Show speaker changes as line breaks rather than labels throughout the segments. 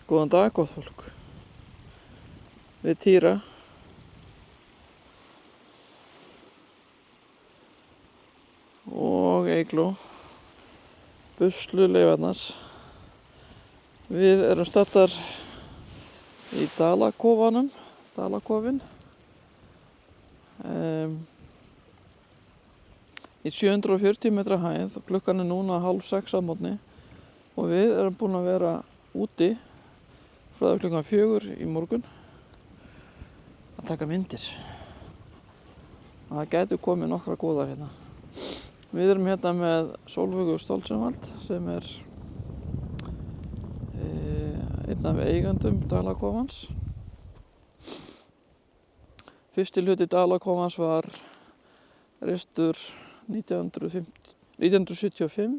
Góðan dag, gott fólk. Við Týra og Eygló busluleifarnar. Við erum staddar í Dalakofanum, Dalakofinn, í 740 metra hæð og klukkan er núna 5:30 að morgni og við erum búin að vera úti frá klukkan 4 í morgun að taka myndir. Það gætu komið nokkra góðar hérna. Við erum hérna með Sólveigu Stoltzenwald sem er einn af eigendum Dalakofans. Fyrsti hluti Dalakofans var reistur 1975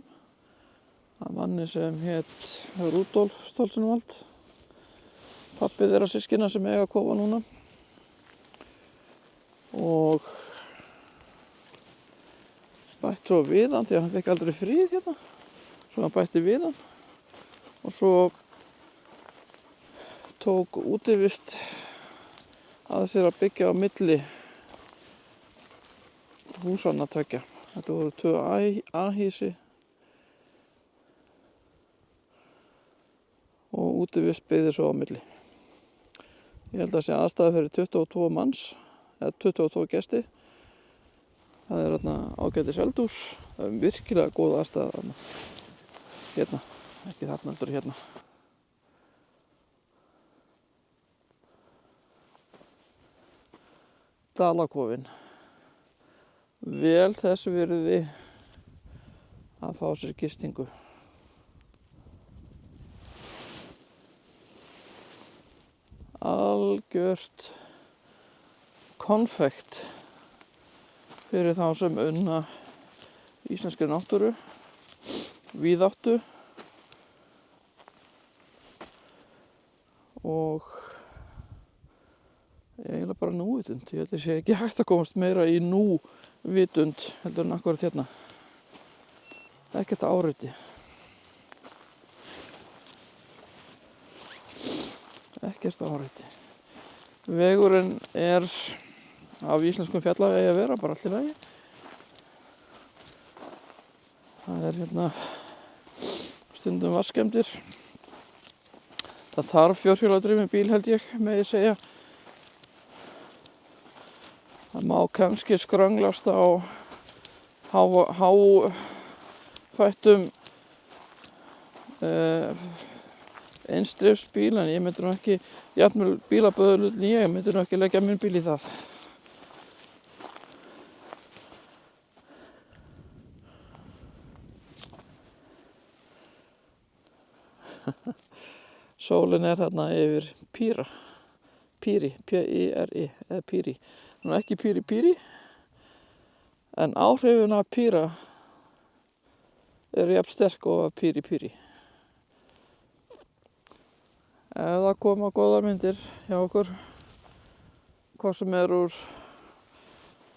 af manni sem hét Rudolf Stoltzenwald. Pabbi þeirra systkina sem eiga kofa núna. Og bætt svo við hann því að hann fekk aldrei frið hérna. Svo hann bætti við hann. Og svo tók útivist að sér að byggja á milli húsanna tveggja. Þetta voru 2 A-hýsi og útivist byggði svo á milli. Ég held að sé aðstæða fyrir 22 manns, eða 22 gesti. Það er þarna ágætis eldhús. Það er virkilega góð aðstæða þarna. Hérna, ekki þarna heldur hérna. Dalakofinn. Vel þess virði að fá sér gistingu. Algjört konfekt fyrir þá sem unna íslenskri náttúru, víðáttu og eiginlega bara núvitund. Ég held að sé ekki hægt að komast meira í núvitund heldur en akkurat hérna. Ekkert áreiti. Ekkert áreiti. Vegurinn er af íslenskum fjallavegi að vera, bara allt í lagi. Það er hérna stundum vatnsskemmdir. Það þarf fjórhjóladrifinn bíl held ég, með ég segja. Það má kannski skrönglast á háfættum einstrifsbíl, en ég myndi nú ekki, jafnvel bílaböðull ég myndi nú ekki leggja minn bíl í það. Sólin er þarna yfir Píri, P-I-R-I, eða Píri. Nú ekki Píri, en áhrifin af Píra eru jafn sterk og af Píri. Ef það koma góðar myndir hjá okkur, hvað sem er úr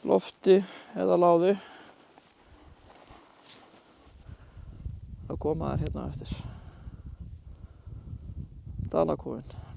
lofti eða láði, þá koma þær hérna eftir. Dalakofinn.